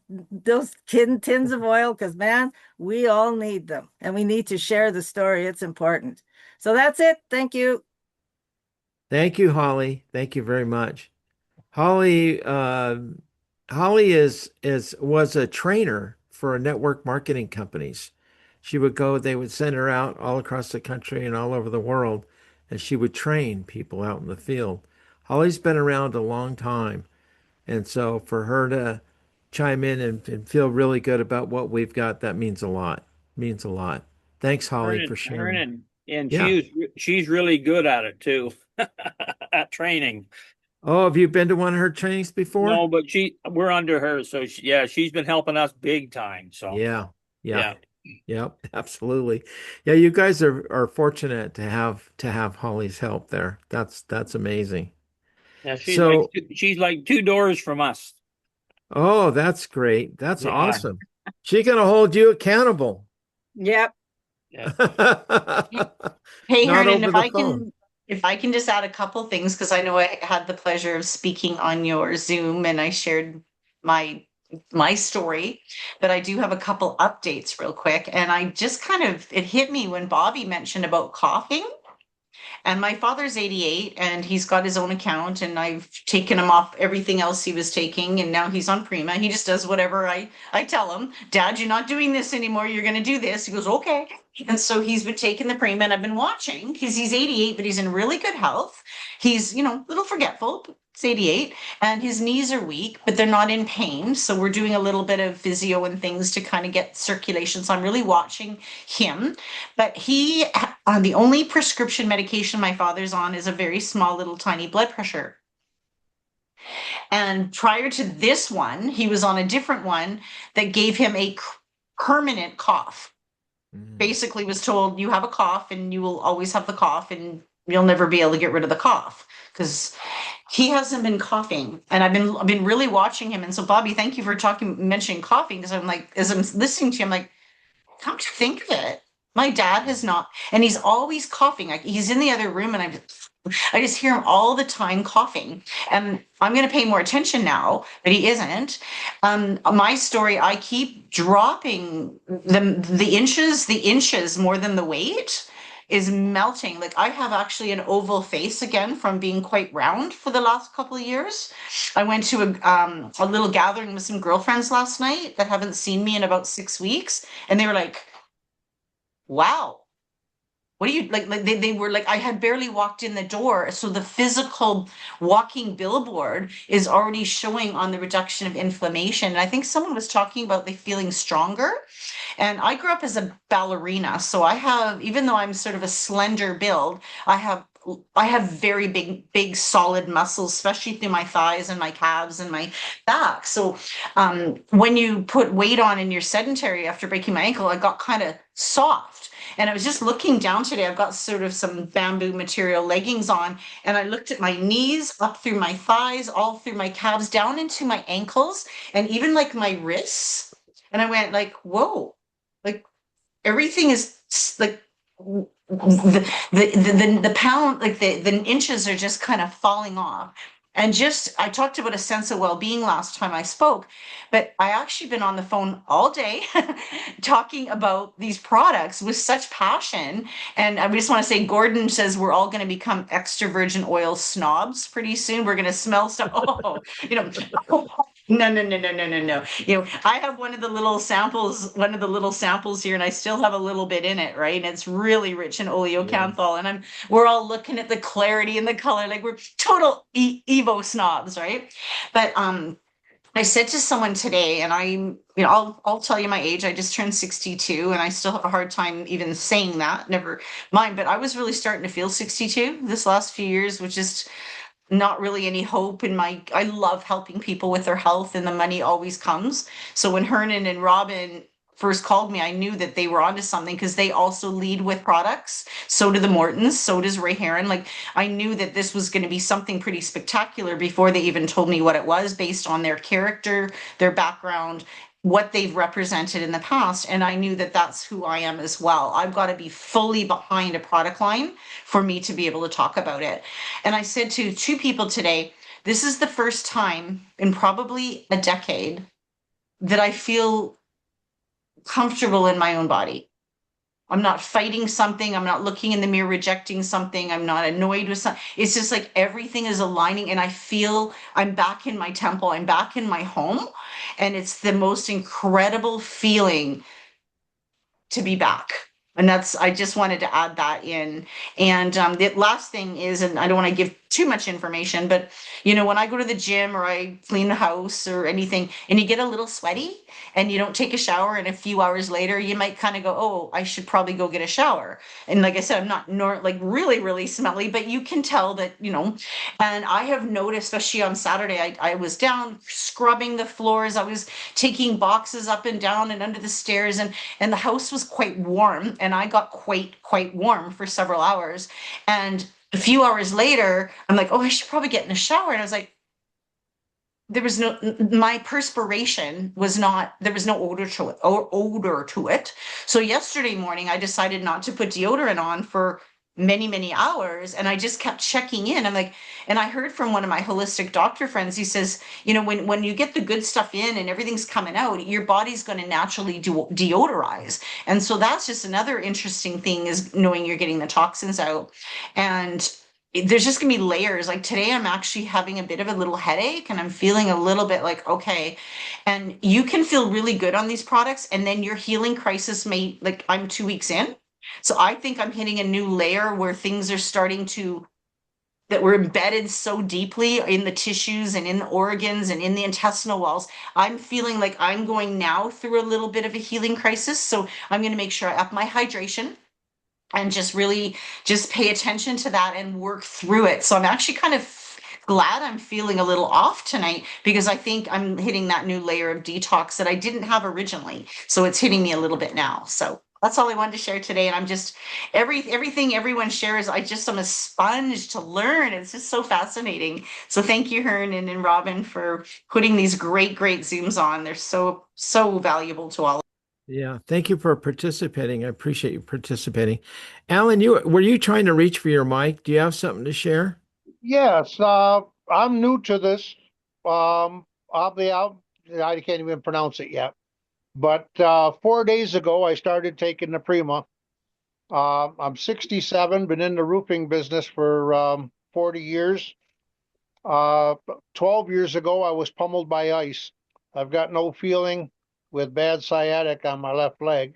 tins of oil because, man, we all need them. And we need to share the story. It's important. So that's it. Thank you. Thank you, Holly. Thank you very much. Holly was a trainer for network marketing companies. She would go, they would send her out all across the country and all over the world, and she would train people out in the field. Holly's been around a long time, and so for her to chime in and feel really good about what we've got, that means a lot. Means a lot. Thanks, Holly, for sharing. And Yeah. she's really good at it too, at training. Oh, have you been to one of her trainings before? No, but we're under her, so she's been helping us big time. So Yeah. yeah. Yep, absolutely. Yeah, you guys are fortunate to have Holly's help there. That's amazing. Yeah, So, she's like 2 doors from us. oh, that's great. That's Yeah. awesome. She's gonna hold you accountable. Yep. Yeah. Hey, Not Hernan, over the phone. if I can just add a couple things, because I know I had the pleasure of speaking on your Zoom and I shared my story, but I do have a couple updates real quick. And I just it hit me when Bobby mentioned about coughing. And my father's 88 and he's got his own account, and I've taken him off everything else he was taking, and now he's on Prima. He just does whatever I tell him. Dad, you're not doing this anymore. You're going to do this. He goes, okay. And so he's been taking the Prima, and I've been watching because he's 88, but he's in really good health. He's, a little forgetful. But it's 88 and his knees are weak, but they're not in pain. So we're doing a little bit of physio and things to kind of get circulation. So I'm really watching him. But the only prescription medication my father's on is a very small little tiny blood pressure. And prior to this one, he was on a different one that gave him a permanent cough. Basically was told, you have a cough and you will always have the cough and you'll never be able to get rid of the cough, because he hasn't been coughing. And I've been really watching him. And so Bobby, thank you for mentioning coughing, because I'm like, as I'm listening to him, like, come to think of it, my dad has not, and he's always coughing. Like he's in the other room and I just hear him all the time coughing, and I'm going to pay more attention now, but he isn't. My story, I keep dropping the inches more than the weight is melting. Like I have actually an oval face again from being quite round for the last couple of years. I went to a little gathering with some girlfriends last night that haven't seen me in about 6 weeks. And they were like, wow, what do you like they were like, I had barely walked in the door. So the physical walking billboard is already showing on the reduction of inflammation. And I think someone was talking about feeling stronger. And I grew up as a ballerina. So I have, even though I'm sort of a slender build, I have I have very big solid muscles, especially through my thighs and my calves and my back. So when you put weight on and you're sedentary after breaking my ankle, I got kind of soft. And I was just looking down today. I've got sort of some bamboo material leggings on, and I looked at my knees, up through my thighs, all through my calves, down into my ankles, and even like my wrists. And I went like, whoa, like everything is like the pound, like the inches are just kind of falling off. And just, I talked about a sense of well-being last time I spoke, but I actually been on the phone all day talking about these products with such passion. And I just want to say, Gordon says we're all going to become extra virgin oil snobs pretty soon. We're going to smell stuff. Oh, you know, no. You know, I have one of the little samples here, and I still have a little bit in it, right? And it's really rich in oleocanthal. And we're all looking at the clarity and the color, like we're total Evo snobs, right? But I said to someone today, and I'll tell you my age. I just turned 62, and I still have a hard time even saying that. Never mind. But I was really starting to feel 62 this last few years, which is not really any hope in I love helping people with their health, and the money always comes. So when Hernan and Robin first called me, I knew that they were onto something, because they also lead with products. So do the Mortons, so does Ray Heron. Like, I knew that this was going to be something pretty spectacular before they even told me what it was, based on their character, their background, what they've represented in the past. And I knew that that's who I am as well. I've got to be fully behind a product line for me to be able to talk about it. And I said to two people today, this is the first time in probably a decade that I feel comfortable in my own body. I'm not fighting something. I'm not looking in the mirror, rejecting something. I'm not annoyed with something. It's just like everything is aligning, and I feel I'm back in my temple. I'm back in my home. And it's the most incredible feeling to be back. And I just wanted to add that in. And the last thing is, and I don't want to give too much information, but when I go to the gym or I clean the house or anything, and you get a little sweaty and you don't take a shower, and a few hours later, you might kind of go, oh, I should probably go get a shower. And like I said, I'm not like really, really smelly, but you can tell that, and I have noticed, especially on Saturday, I was down scrubbing the floors. I was taking boxes up and down and under the stairs, and the house was quite warm, and I got quite warm for several hours. And a few hours later, I'm like, oh, I should probably get in the shower. And I was like, my perspiration was not, there was no odor to it. So yesterday morning, I decided not to put deodorant on for many hours, and I just kept checking in. I'm like, and I heard from one of my holistic doctor friends, he says, when you get the good stuff in and everything's coming out, your body's going to naturally deodorize. And so that's just another interesting thing, is knowing you're getting the toxins out. And there's just gonna be layers. Like today, I'm actually having a bit of a little headache, and I'm feeling a little bit like, okay. And you can feel really good on these products, and then your healing crisis like I'm 2 weeks in. So I think I'm hitting a new layer where things are starting that were embedded so deeply in the tissues and in the organs and in the intestinal walls. I'm feeling like I'm going now through a little bit of a healing crisis. So I'm going to make sure I up my hydration and just really just pay attention to that and work through it. So I'm actually kind of glad I'm feeling a little off tonight, because I think I'm hitting that new layer of detox that I didn't have originally. So it's hitting me a little bit now. So that's all I wanted to share today. And I'm just, everything everyone shares, I'm a sponge to learn. It's just so fascinating. So thank you, Hernan and Robin, for putting these great Zooms on. They're so valuable to all. Yeah, thank you for participating. I appreciate you participating. Alan, were you trying to reach for your mic? Do you have something to share? Yes, I'm new to this. I can't even pronounce it yet. But 4 days ago, I started taking the Prima. I'm 67, been in the roofing business for 40 years. 12 years ago, I was pummeled by ice. I've got no feeling with bad sciatic on my left leg.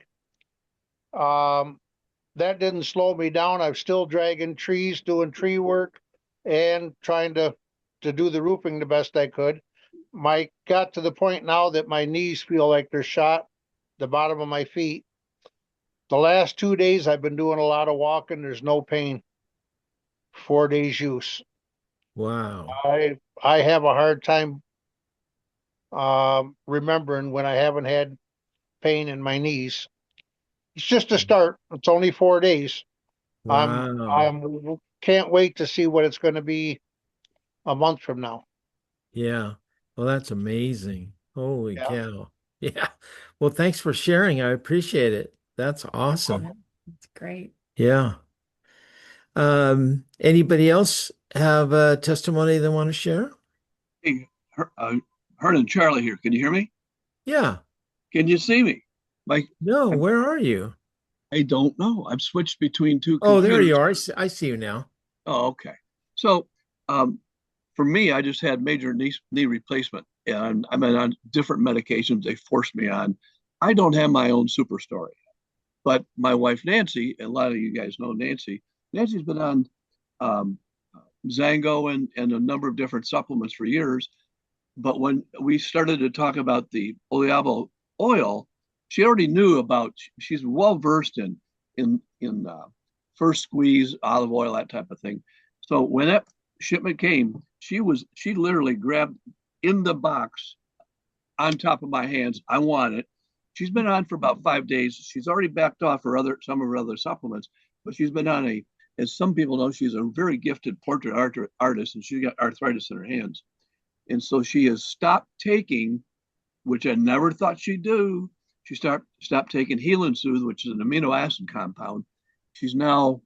That didn't slow me down. I'm still dragging trees, doing tree work, and trying to do the roofing the best I could. Got to the point now that my knees feel like they're shot, the bottom of my feet. The last 2 days, I've been doing a lot of walking. There's no pain. 4 days use. Wow. I have a hard time remembering when I haven't had pain in my knees. It's just a start. It's only 4 days. Wow. I'm can't wait to see what it's going to be a month from now. Yeah. Well, that's amazing. Holy Yeah. cow. Yeah. Well, thanks for sharing. I appreciate it. That's Yeah, awesome. that's great. Yeah. Anybody else have a testimony they want to share? Hey, Hern and Charlie here. Can you hear me? Yeah. Can you see me? Like, No, I'm, where are you? I don't know. I've switched between two Oh, there you computers. are. I see you now. Oh, okay. So, um, for me, I just had major knee replacement, and I'm on different medications they forced me on. I don't have my own super story, but my wife Nancy, and a lot of you guys know Nancy. Nancy's been on um, Zango and a number of different supplements for years. But when we started to talk about the OLIABO oil, she already knew about. She's well versed in first squeeze, olive oil, that type of thing. So when that shipment came, she literally grabbed in the box on top of my hands. I want it. She's been on for about 5 days. She's already backed off some of her other supplements, but she's been on as some people know, she's a very gifted portrait artist, and she got arthritis in her hands. And so she has stopped taking, which I never thought she'd do. She stopped taking Heal and Soothe, which is an amino acid compound. She's now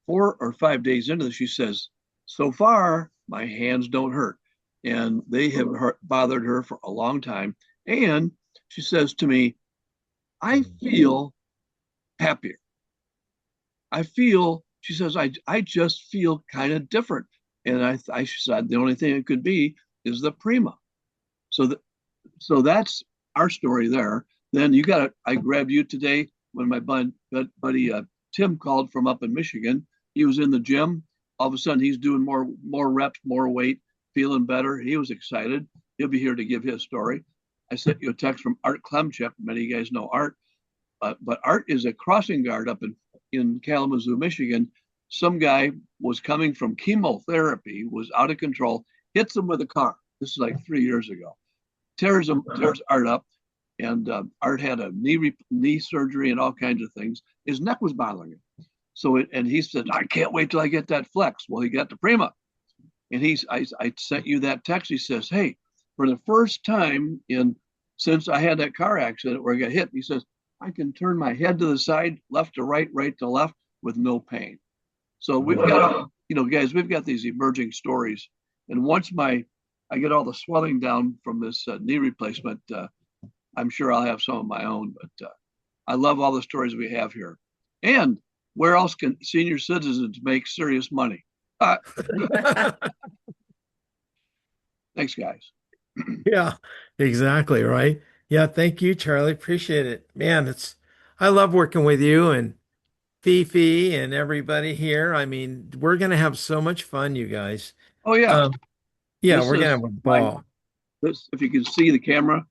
4 or 5 days into this. She says, so far, my hands don't hurt. And they have bothered her for a long time. And she says to me, I feel happier. She says, I just feel kind of different. And I said, the only thing it could be is the Prima. So so that's our story there. Then I grabbed you today when my buddy Tim called from up in Michigan. He was in the gym. All of a sudden, he's doing more reps, more weight, feeling better. He was excited. He'll be here to give his story. I sent you a text from Art Klemchuk. Many of you guys know Art, but Art is a crossing guard up in Kalamazoo, Michigan. Some guy was coming from chemotherapy, was out of control, hits him with a car. This is like 3 years ago. Tears Art up, and Art had a knee surgery and all kinds of things. His neck was bothering him. And he said, I can't wait till I get that flex. Well, he got the Prima. And I sent you that text. He says, hey, for the first time since I had that car accident where I got hit, he says, I can turn my head to the side, left to right, right to left with no pain. So we've got, guys, we've got these emerging stories. And once I get all the swelling down from this knee replacement, I'm sure I'll have some of my own. But I love all the stories we have here. And where else can senior citizens make serious money? Thanks, guys. Yeah, exactly. Right. Yeah. Thank you, Charlie. Appreciate it. Man, I love working with you and Fifi and everybody here. I mean, we're going to have so much fun, you guys. Oh, yeah. Yeah, we're going to have a ball. If you can see the camera,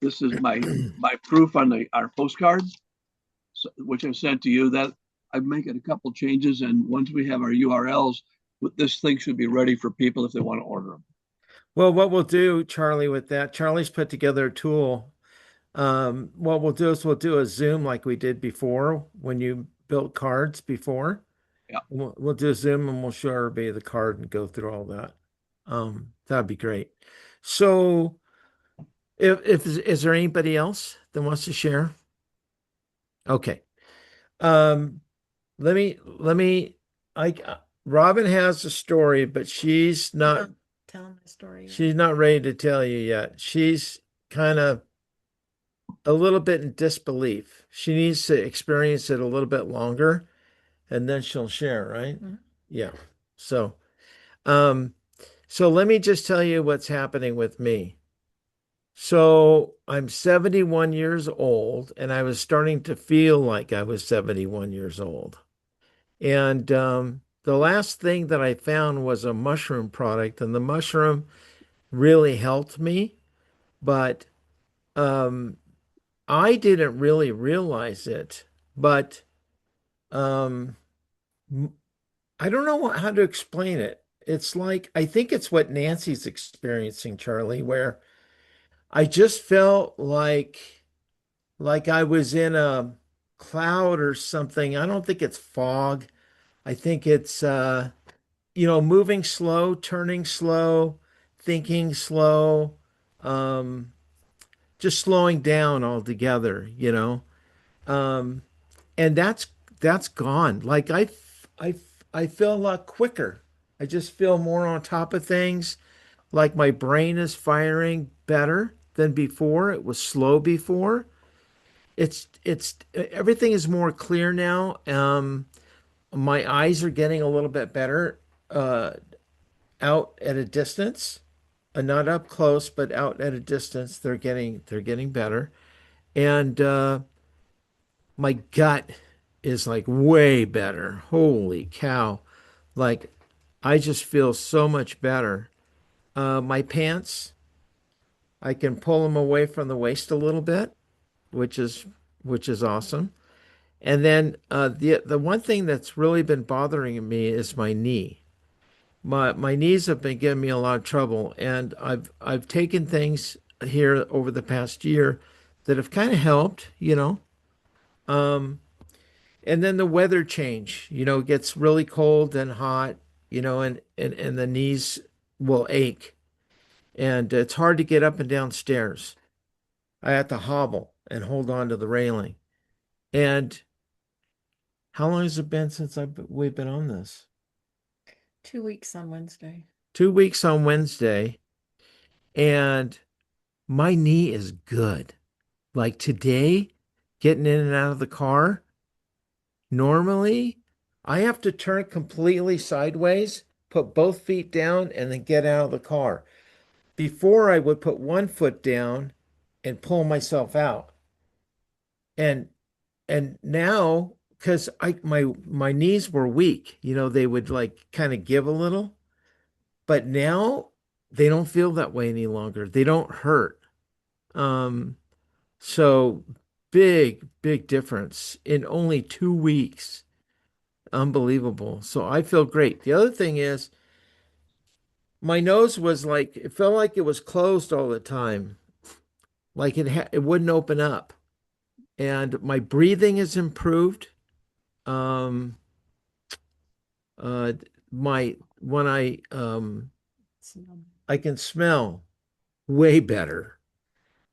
this is my proof on our postcards, which I sent to you. That I'm making a couple changes, and once we have our URLs, this thing should be ready for people if they want to order them. Well, what we'll do, Charlie, with that, Charlie's put together a tool. What we'll do is we'll do a Zoom like we did before when you built cards before. Yeah. We'll do a Zoom and we'll show everybody the card and go through all that. That'd be great. So is there anybody else that wants to share? Okay. Let me Robin has a story, but she's not telling my story yet. She's not ready to tell you yet. She's kind of a little bit in disbelief. She needs to experience it a little bit longer and then she'll share, right? Mhm. Yeah. So let me just tell you what's happening with me. So I'm 71 years old and I was starting to feel like I was 71 years old. And the last thing that I found was a mushroom product, and the mushroom really helped me, but I didn't really realize it. But I I don't know how to explain it. It's like, I think it's what Nancy's experiencing, Charlie, where I just felt like I was in a cloud or something. I don't think it's fog. I think it's moving slow, turning slow, thinking slow, um, just slowing down altogether. Um, and that's gone. Like I I feel a lot quicker. I just feel more on top of things. Like my brain is firing better than before. It was slow before. It's everything is more clear now. My eyes are getting a little bit better out at a distance. Not up close, but out at a distance. They're getting better. And my gut is like way better. Holy cow. Like I just feel so much better. My pants, I can pull them away from the waist a little bit, which is which is awesome. And then the one thing that's really been bothering me is my knee. My knees have been giving me a lot of trouble, and I've taken things here over the past year that have kind of helped. Um, and then the weather change, it gets really cold and hot, and the knees will ache, and it's hard to get up and down stairs. I have to hobble and hold on to the railing. And how long has it been since we've been on this? 2 weeks on Wednesday. 2 weeks on Wednesday, and my knee is good. Like today, getting in and out of the car, normally I have to turn completely sideways, put both feet down, and then get out of the car. Before I would put one foot down and pull myself out. And now, because my knees were weak, they would like kind of give a little, but now they don't feel that way any longer. They don't hurt. Um, so big difference in only 2 weeks. Unbelievable. So I feel great. The other thing is my nose was like, it felt like it was closed all the time. Like it wouldn't open up. And my breathing has improved. Um, my when I can smell way better.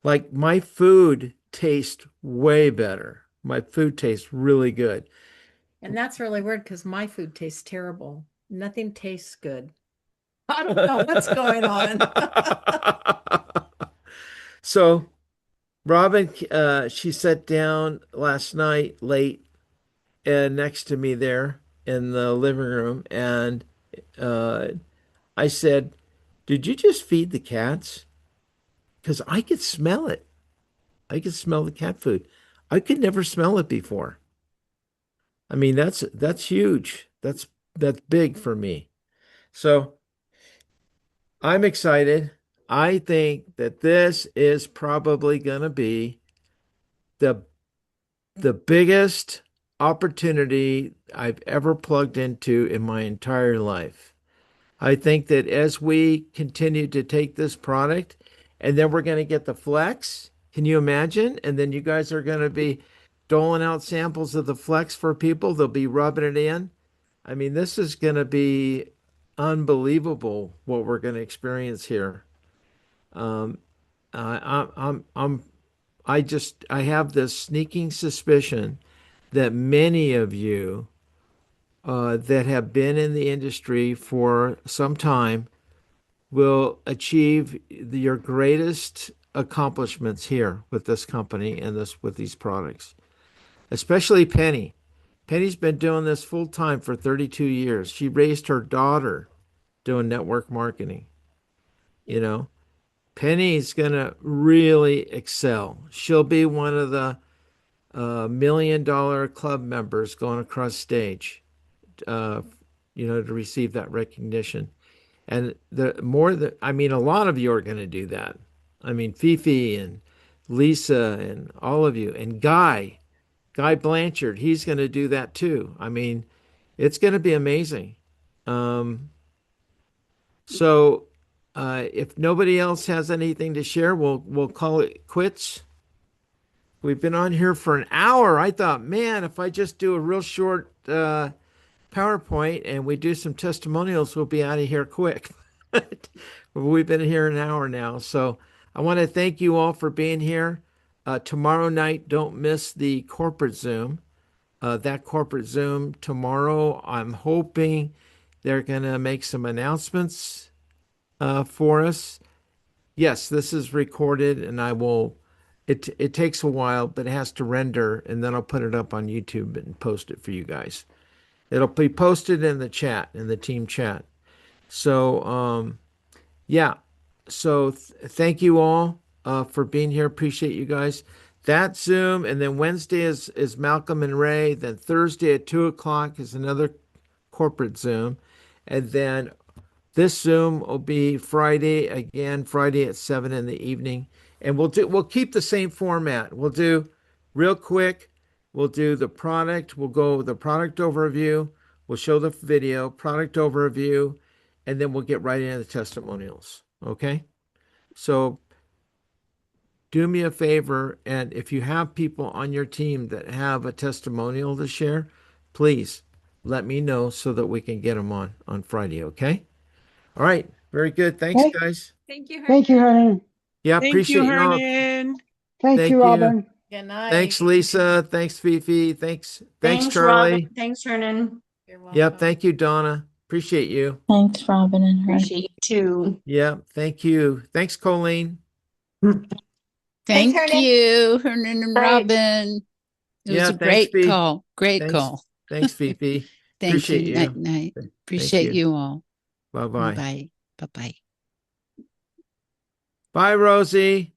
Like my food tastes way better. My food tastes really good. And that's really weird because my food tastes terrible. Nothing tastes good. I don't know what's going on. So Robin, she sat down last night late next to me there in the living room, and uh, I said, "Did you just feed the cats?" Because I could smell it. I could smell the cat food. I could never smell it before. I mean, that's huge. That's big for me. So I'm excited. I think that this is probably going to be the the biggest opportunity I've ever plugged into in my entire life. I think that as we continue to take this product, and then we're going to get the flex, can you imagine? And then you guys are going to be doling out samples of the flex for people. They'll be rubbing it in. I mean, this is going to be unbelievable what we're going to experience here. Um, I'm I have this sneaking suspicion that many of you that have been in the industry for some time will achieve your greatest accomplishments here with this company and this with these products, especially Penny. Penny's been doing this full time for 32 years. She raised her daughter doing network marketing. You know, Penny's gonna really excel. She'll be one of the $1 million club members going across stage, uh, to receive that recognition. And I mean, a lot of you are going to do that. I mean, Fifi and Lisa and all of you, and Guy Blanchard, he's going to do that too. I mean, it's going to be amazing. So if nobody else has anything to share, we'll call it quits. We've been on here for an hour. I thought, man, if I just do a real short PowerPoint and we do some testimonials, we'll be out of here quick. We've been here an hour now. So I want to thank you all for being here. Tomorrow night, don't miss the corporate Zoom. That corporate Zoom tomorrow, I'm hoping they're going to make some announcements for us. Yes, this is recorded and I will, it takes a while, but it has to render and then I'll put it up on YouTube and post it for you guys. It'll be posted in the chat, in the team chat. So, yeah. So thank you all for being here. Appreciate you guys. That Zoom, and then Wednesday is Malcolm and Ray. Then Thursday at 2 o'clock is another corporate Zoom. And then this Zoom will be Friday again, Friday at 7 in the evening. And we'll keep the same format. We'll do real quick. We'll do the product. We'll go the product overview. We'll show the video, product overview, and then we'll get right into the testimonials. Okay? So do me a favor, and if you have people on your team that have a testimonial to share, please let me know so that we can get them on Friday, okay? All right. Very good. Thanks, Okay. guys. Thank you. Thank you, Hernan. Yeah, Thank appreciate you, you all. Hernan. Thank you, Robin. Good night. Thanks, Lisa. Thanks, Fifi. Thanks, Thanks, Charlie. Robin. Thanks, Hernan. You're welcome. Yep. Thank you, Donna. Appreciate you. Thanks, Robin and her. Appreciate you too. Yeah. Thank you. Thanks, Colleen. Thank Hernan. you, Hernan and Bye. Robin. It was a Thanks, great Fi. call. Great Thanks. call. Thanks, Fifi. Thank Appreciate you. you. Night, night. Thank Appreciate you all. Bye-bye. Bye. Bye-bye. Bye, Rosie.